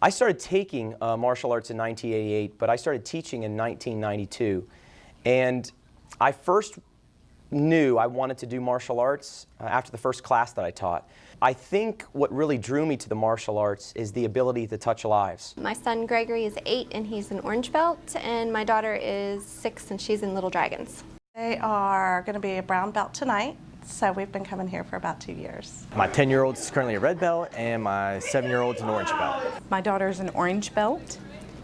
I started taking martial arts in 1988, but I started teaching in 1992. And I first knew I wanted to do martial arts after the first class that I taught. I think what really drew me to the martial arts is the ability to touch lives. My son Gregory is 8 and he's an orange belt, and my daughter is 6 and she's in Little Dragons. They are going to be a brown belt tonight, so we've been coming here for about 2 years. My 10-year-old is currently a red belt, and my 7-year-old is an orange belt. My daughter's an orange belt,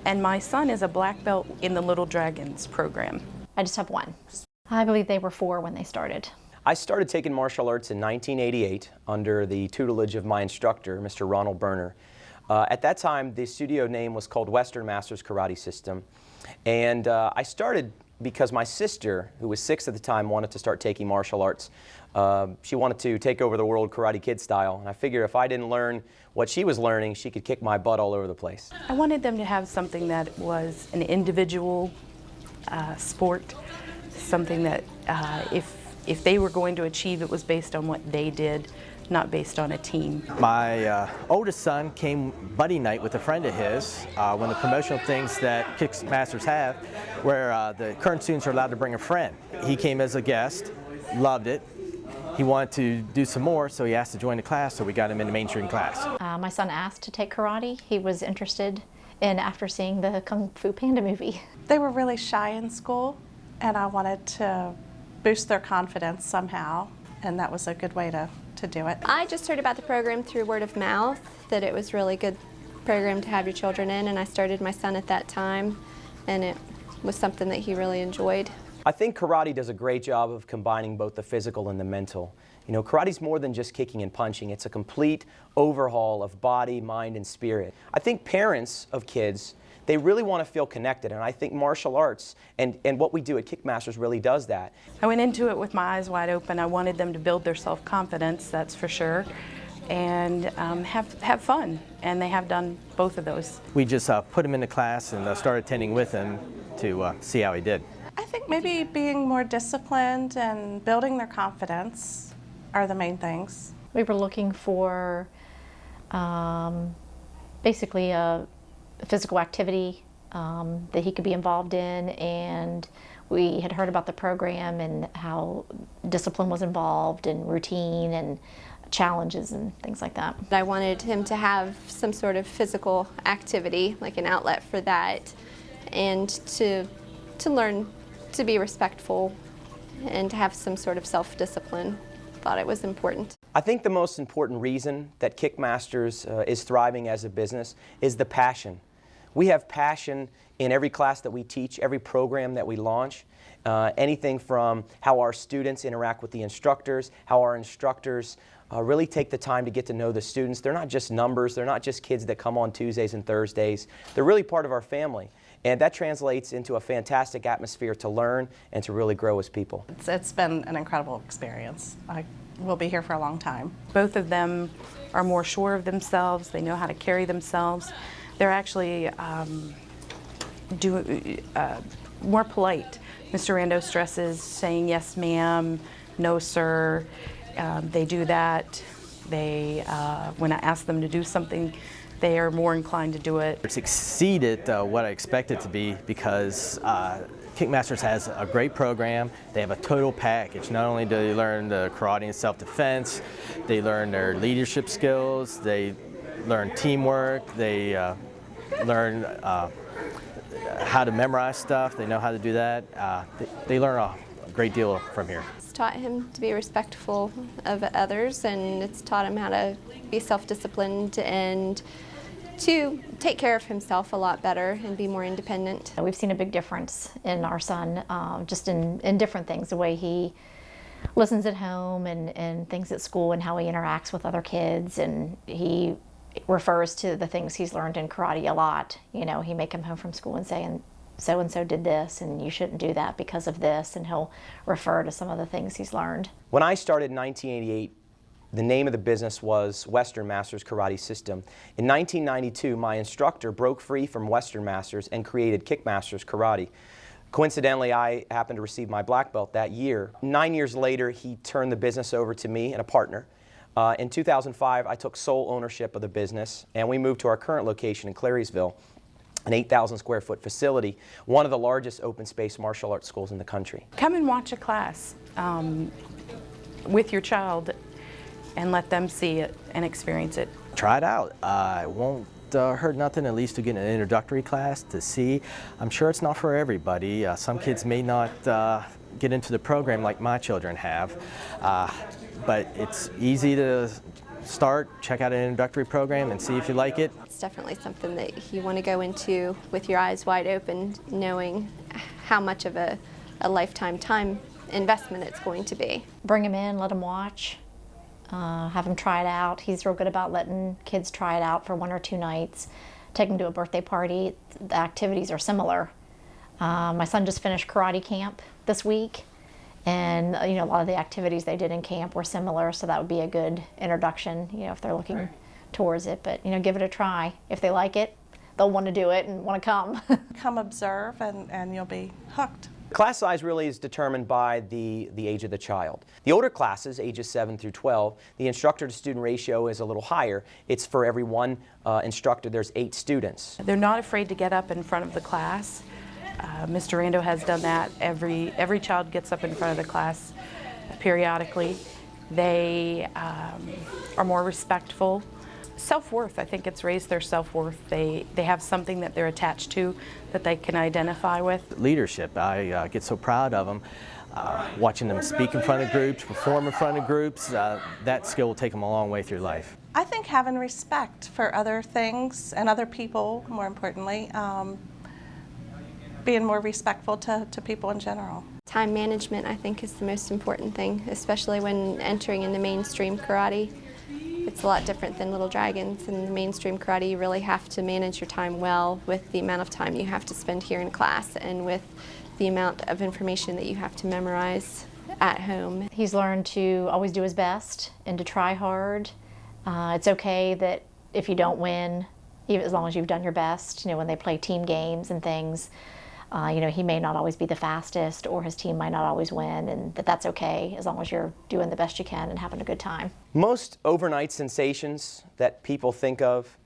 and my son is a black belt in the Little Dragons program. I just have one. I believe they were 4 when they started. I started taking martial arts in 1988 under the tutelage of my instructor, Mr. Ronald Berner. At that time, the studio name was called Western Masters Karate System. And I started because my sister, who was 6 at the time, wanted to start taking martial arts. She wanted to take over the world Karate Kid style, and I figured if I didn't learn what she was learning, she could kick my butt all over the place. I wanted them to have something that was an individual sport, something that if they were going to achieve, it was based on what they did, not based on a team. My oldest son came buddy night with a friend of his, one of the promotional things that Kickmasters have, where the current students are allowed to bring a friend. He came as a guest, loved it. He wanted to do some more, so he asked to join the class, so we got him in the mainstream class. My son asked to take karate. He was interested in after seeing the Kung Fu Panda movie. They were really shy in school, and I wanted to boost their confidence somehow, and that was a good way to do it. I just heard about the program through word of mouth, that it was a really good program to have your children in, and I started my son at that time, and it was something that he really enjoyed. I think karate does a great job of combining both the physical and the mental. You know, karate's more than just kicking and punching. It's a complete overhaul of body, mind, and spirit. I think parents of kids, they really want to feel connected, and I think martial arts and what we do at Kickmasters really does that. I went into it with my eyes wide open. I wanted them to build their self-confidence, that's for sure, and have fun, and they have done both of those. We just put him in the class and started attending with him to see how he did. I think maybe being more disciplined and building their confidence are the main things. We were looking for basically a physical activity that he could be involved in, and we had heard about the program and how discipline was involved and routine and challenges and things like that. I wanted him to have some sort of physical activity, like an outlet for that, and to learn to be respectful and to have some sort of self-discipline. Thought it was important. I think the most important reason that Kickmasters is thriving as a business is the passion. We have passion in every class that we teach, every program that we launch. Anything from how our students interact with the instructors, how our instructors really take the time to get to know the students. They're not just numbers, they're not just kids that come on Tuesdays and Thursdays. They're really part of our family. And that translates into a fantastic atmosphere to learn and to really grow as people. It's been an incredible experience. I will be here for a long time. Both of them are more sure of themselves. They know how to carry themselves. They're actually more polite. Mr. Rando stresses saying yes ma'am, no sir. They do that. They, when I ask them to do something, they are more inclined to do it. It's exceeded what I expected to be because Kickmasters has a great program. They have a total package. Not only do they learn the karate and self-defense, they learn their leadership skills, they learn teamwork, they learn how to memorize stuff, they know how to do that. They learn a great deal from here. It's taught him to be respectful of others, and it's taught him how to be self-disciplined and to take care of himself a lot better and be more independent. We've seen a big difference in our son, just in different things, the way he listens at home and things at school and how he interacts with other kids, and he refers to the things he's learned in karate a lot. You know, he may come home from school and say, so-and-so did this, and you shouldn't do that because of this, and he'll refer to some of the things he's learned. When I started in 1988, the name of the business was Western Masters Karate System. In 1992, my instructor broke free from Western Masters and created Kickmasters Karate. Coincidentally, I happened to receive my black belt that year. 9 years later, he turned the business over to me and a partner. In 2005, I took sole ownership of the business, and we moved to our current location in Clariesville, an 8,000 square foot facility, one of the largest open space martial arts schools in the country. Come and watch a class with your child and let them see it and experience it. Try it out. It won't hurt nothing, at least to get an introductory class to see. I'm sure it's not for everybody. Some kids may not get into the program like my children have, but it's easy to start, check out an introductory program and see if you like it. It's definitely something that you want to go into with your eyes wide open, knowing how much of a lifetime time investment it's going to be. Bring him in, let him watch, have him try it out. He's real good about letting kids try it out for 1 or 2 nights. Take him to a birthday party. The activities are similar. My son just finished karate camp this week, and a lot of the activities they did in camp were similar, so that would be a good introduction, if they're looking towards it. But give it a try. If they like it, they'll want to do it and want to come. Come observe and you'll be hooked. Class size really is determined by the age of the child. The older classes, ages 7 through 12, the instructor to student ratio is a little higher. It's for every one instructor, there's 8 students. They're not afraid to get up in front of the class. Mr. Rando has done that. Every child gets up in front of the class periodically. They are more respectful. Self-worth, I think it's raised their self-worth. They have something that they're attached to that they can identify with. Leadership, I get so proud of them. Watching them speak in front of groups, perform in front of groups, that skill will take them a long way through life. I think having respect for other things and other people, more importantly, being more respectful to people in general. Time management, I think, is the most important thing, especially when entering into mainstream karate. It's a lot different than Little Dragons. In the mainstream karate, you really have to manage your time well with the amount of time you have to spend here in class and with the amount of information that you have to memorize at home. He's learned to always do his best and to try hard. It's okay that if you don't win, even as long as you've done your best, when they play team games and things, he may not always be the fastest or his team might not always win, and that's okay as long as you're doing the best you can and having a good time. Most overnight sensations that people think of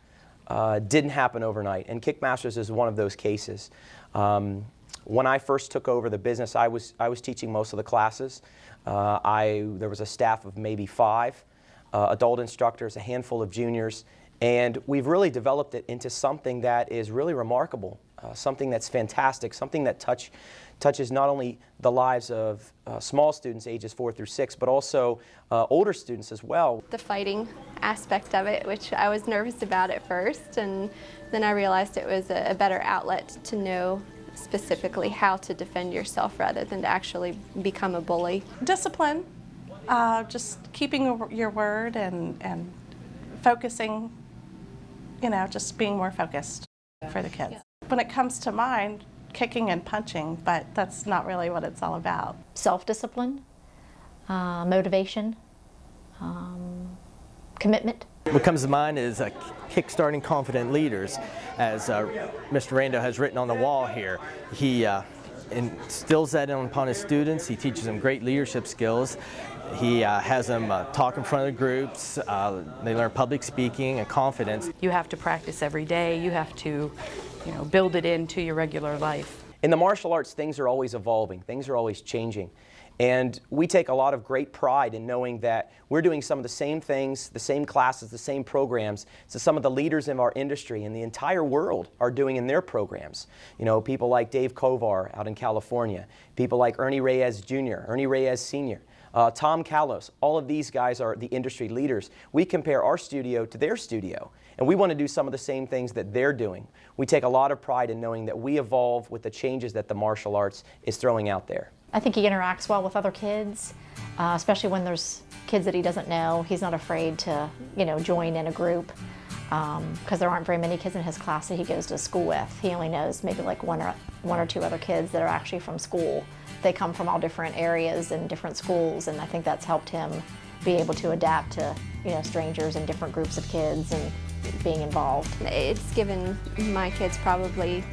didn't happen overnight, and Kickmasters is one of those cases. When I first took over the business, I was teaching most of the classes. There was a staff of maybe 5 adult instructors, a handful of juniors, and we've really developed it into something that is really remarkable, something that's fantastic, something that touches not only the lives of small students ages 4 through 6, but also older students as well. The fighting aspect of it, which I was nervous about at first, and then I realized it was a better outlet to know specifically how to defend yourself rather than to actually become a bully. Discipline, just keeping your word and focusing, just being more focused for the kids. When it comes to mine, kicking and punching, but that's not really what it's all about. Self-discipline, motivation, commitment. What comes to mind is kickstarting confident leaders, as Mr. Rando has written on the wall here. He instills that upon his students. He teaches them great leadership skills. He has them talk in front of groups. They learn public speaking and confidence. You have to practice every day. You have to build it into your regular life. In the martial arts, things are always evolving. Things are always changing. And we take a lot of great pride in knowing that we're doing some of the same things, the same classes, the same programs that some of the leaders in our industry and the entire world are doing in their programs. People like Dave Kovar out in California, people like Ernie Reyes Jr., Ernie Reyes Sr., Tom Kalos. All of these guys are the industry leaders. We compare our studio to their studio, and we want to do some of the same things that they're doing. We take a lot of pride in knowing that we evolve with the changes that the martial arts is throwing out there. I think he interacts well with other kids, especially when there's kids that he doesn't know. He's not afraid to, join in a group because there aren't very many kids in his class that he goes to school with. He only knows maybe like one or two other kids that are actually from school. They come from all different areas and different schools, and I think that's helped him be able to adapt to, strangers and different groups of kids and being involved. It's given my kids probably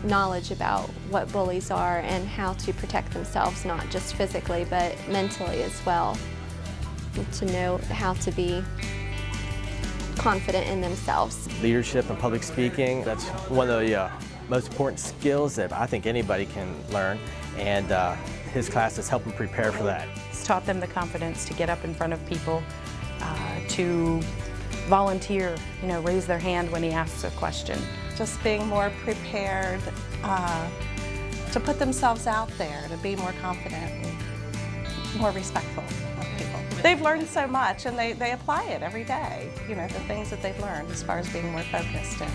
knowledge about what bullies are and how to protect themselves, not just physically, but mentally as well. to know how to be confident in themselves. Leadership and public speaking, that's one of the most important skills that I think anybody can learn, and his class has helped them prepare for that. It's taught them the confidence to get up in front of people, to volunteer, raise their hand when he asks a question. Just being more prepared to put themselves out there, to be more confident and more respectful of people. They've learned so much, and they apply it every day, the things that they've learned as far as being more focused and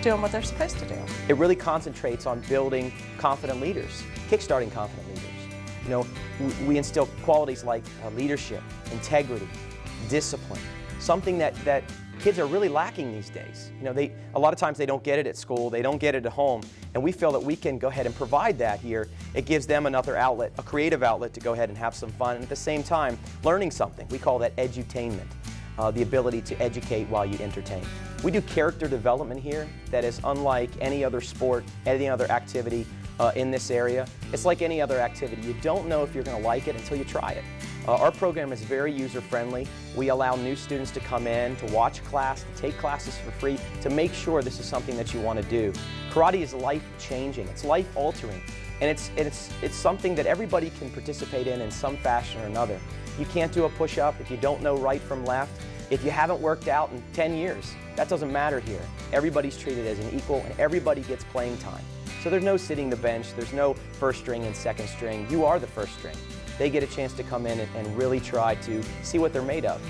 doing what they're supposed to do. It really concentrates on building confident leaders, kickstarting confident leaders. We instill qualities like leadership, integrity, discipline, something that kids are really lacking these days. A lot of times they don't get it at school, they don't get it at home, and we feel that we can go ahead and provide that here. It gives them another outlet, a creative outlet to go ahead and have some fun, and at the same time, learning something. We call that edutainment, the ability to educate while you entertain. We do character development here that is unlike any other sport, any other activity in this area. It's like any other activity. You don't know if you're going to like it until you try it. Our program is very user-friendly. We allow new students to come in, to watch class, to take classes for free, to make sure this is something that you want to do. Karate is life-changing. It's life-altering. And it's something that everybody can participate in some fashion or another. You can't do a push-up if you don't know right from left. If you haven't worked out in 10 years, that doesn't matter here. Everybody's treated as an equal, and everybody gets playing time. So there's no sitting the bench, there's no first string and second string. You are the first string. They get a chance to come in and really try to see what they're made of.